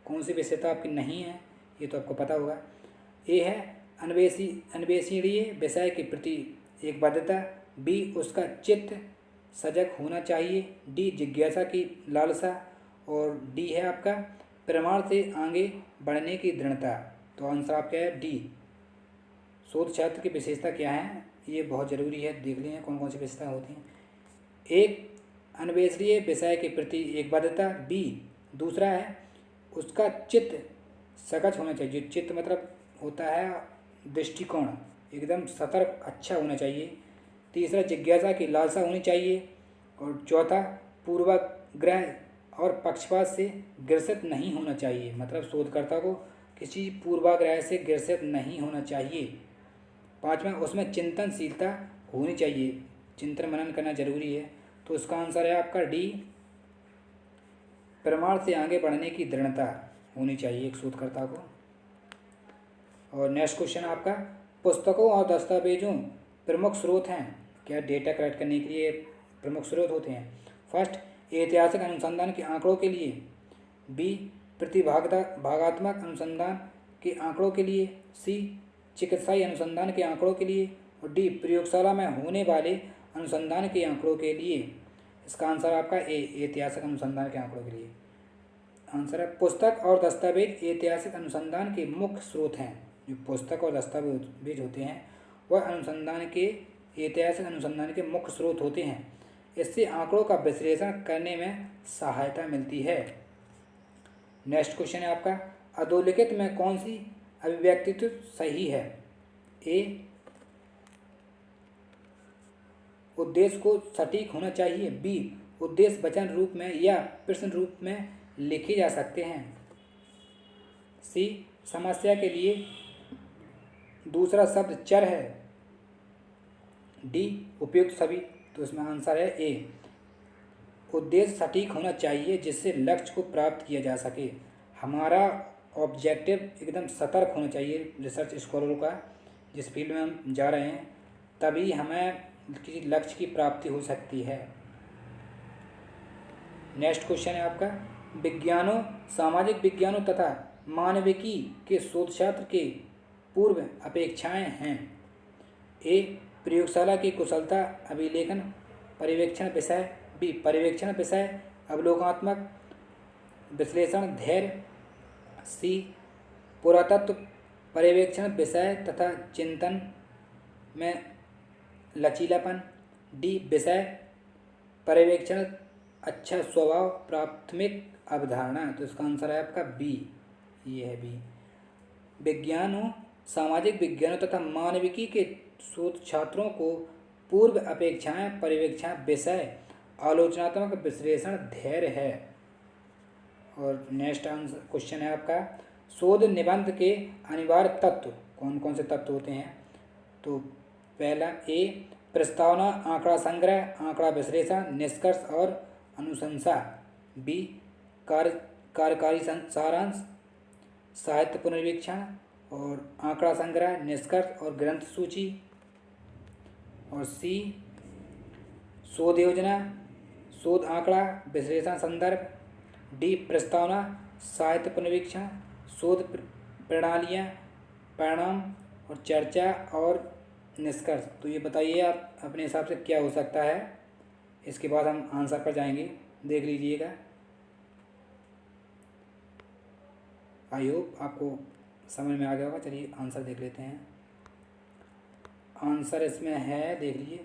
कौन सी विशेषता आपकी नहीं है, ये तो आपको पता होगा। ए है अन्वेषणीय विषय के प्रति एकबद्धता, बी उसका चित्त सजग होना चाहिए, डी जिज्ञासा की लालसा, और डी है आपका प्रमाण से आगे बढ़ने की दृढ़ता। तो आंसर आपका है डी। शोध छात्र की विशेषता क्या है, ये बहुत ज़रूरी है, देख लें कौन कौन सी विशेषता होती हैं। एक अन्वेषणीय विषय के प्रति एकबद्धता, बी दूसरा है उसका चित्त सजग होना चाहिए। चित्त मतलब होता है दृष्टिकोण, एकदम सतर्क अच्छा होना चाहिए। तीसरा जिज्ञासा की लालसा होनी चाहिए, और चौथा पूर्वाग्रह और पक्षपात से ग्रसित नहीं होना चाहिए, मतलब शोधकर्ता को किसी पूर्वाग्रह से ग्रसित नहीं होना चाहिए। पांचवा उसमें चिंतनशीलता होनी चाहिए, चिंतन मनन करना जरूरी है। तो इसका आंसर है आपका डी, प्रमाण से आगे बढ़ने की दृढ़ता होनी चाहिए एक शोधकर्ता को। और नेक्स्ट क्वेश्चन आपका, पुस्तकों और दस्तावेजों प्रमुख स्रोत हैं क्या? डेटा कलेक्ट करने के लिए प्रमुख स्रोत होते हैं। फर्स्ट, ऐतिहासिक अनुसंधान के आंकड़ों के लिए, बी प्रतिभागात्मक अनुसंधान के आंकड़ों के लिए, सी चिकित्साई अनुसंधान के आंकड़ों के लिए, और डी प्रयोगशाला में होने वाले अनुसंधान के आंकड़ों के लिए। इसका आंसर आपका ए, ऐतिहासिक अनुसंधान के आंकड़ों के लिए। आंसर है पुस्तक और दस्तावेज ऐतिहासिक अनुसंधान के मुख्य स्रोत हैं। जो पुस्तक और दस्तावेज होते हैं वह अनुसंधान के ऐतिहासिक अनुसंधान के मुख्य स्रोत होते हैं। इससे आंकड़ों का विश्लेषण करने में सहायता मिलती है। नेक्स्ट क्वेश्चन है आपका, अधोलिखित में कौन सी अभिव्यक्ति सही है? ए उद्देश्य को सटीक होना चाहिए, बी उद्देश्य वचन रूप में या प्रश्न रूप में लिखे जा सकते हैं, सी समस्या के लिए दूसरा शब्द चर है, डी उपयुक्त सभी। तो इसमें आंसर है ए, उद्देश्य सटीक होना चाहिए जिससे लक्ष्य को प्राप्त किया जा सके। हमारा ऑब्जेक्टिव एकदम सतर्क होना चाहिए रिसर्च स्कॉलर का, जिस फील्ड में हम जा रहे हैं, तभी हमें किसी लक्ष्य की प्राप्ति हो सकती है। नेक्स्ट क्वेश्चन है आपका, विज्ञानों सामाजिक विज्ञानों तथा मानविकी के शोधक्षेत्र के पूर्व अपेक्षाएं हैं। ए प्रयोगशाला की कुशलता अभिलेखन पर्यवेक्षण विषय, बी पर्यवेक्षण विषय अवलोकनात्मक विश्लेषण धैर्य, सी पुरातत्व पर्यवेक्षण विषय तथा चिंतन में लचीलापन, डी विषय पर्यवेक्षण अच्छा स्वभाव प्राथमिक अवधारणा। तो इसका आंसर है आपका बी, ये है बी। विज्ञानों सामाजिक विज्ञानों तथा मानविकी के शोध छात्रों को पूर्व अपेक्षाएं पर्यवेक्षण विषय आलोचनात्मक विश्लेषण धैर्य है। और नेक्स्ट आंसर क्वेश्चन है आपका, शोध निबंध के अनिवार्य तत्व कौन कौन से तत्व होते हैं? तो पहला ए प्रस्तावना, आंकड़ा संग्रह, आंकड़ा विश्लेषण, निष्कर्ष और अनुशंसा, बी कार्यकारी सारांश, साहित्य पुनर्वीक्षण और आंकड़ा संग्रह, निष्कर्ष और ग्रंथ सूची, और सी शोध योजना, शोध आंकड़ा विश्लेषण संदर्भ, डी प्रस्तावना, साहित्य पुनर्वीक्षण, शोध प्रणालियाँ, परिणाम और चर्चा और निष्कर्ष। तो ये बताइए आप अपने हिसाब से क्या हो सकता है। इसके बाद हम आंसर पर जाएंगे, देख लीजिएगा। आई होप आपको समझ में आ गया होगा। चलिए आंसर देख लेते हैं। आंसर इसमें है, देख लीजिए,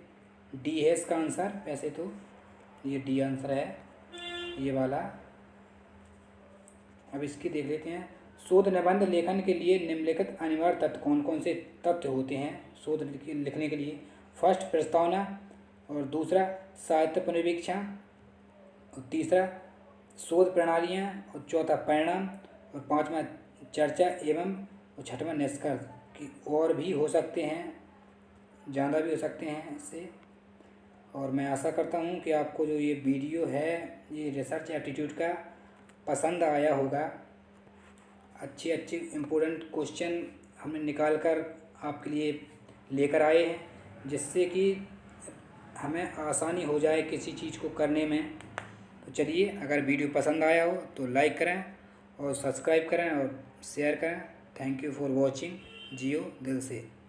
डी है इसका आंसर। वैसे तो ये डी आंसर है, ये वाला। अब इसकी देख लेते हैं। शोध निबंध लेखन के लिए निम्नलिखित अनिवार्य तत्व कौन कौन से तथ्य होते हैं शोध लिखने के लिए? फर्स्ट प्रस्तावना, और दूसरा साहित्य पुनर्वीक्षण, और तीसरा शोध प्रणालियाँ, और चौथा परिणाम, और पांचवा चर्चा एवं और छठवां निष्कर्ष। की और भी हो सकते हैं, ज़्यादा भी हो सकते हैं इससे। और मैं आशा करता हूँ कि आपको जो ये वीडियो है ये रिसर्च एप्टीट्यूड का पसंद आया होगा। अच्छे अच्छे इम्पोर्टेंट क्वेश्चन हमने निकाल कर आपके लिए लेकर आए हैं, जिससे कि हमें आसानी हो जाए किसी चीज़ को करने में। तो चलिए, अगर वीडियो पसंद आया हो तो लाइक करें और सब्सक्राइब करें और शेयर करें। Thank you for watching. जियो दिल से।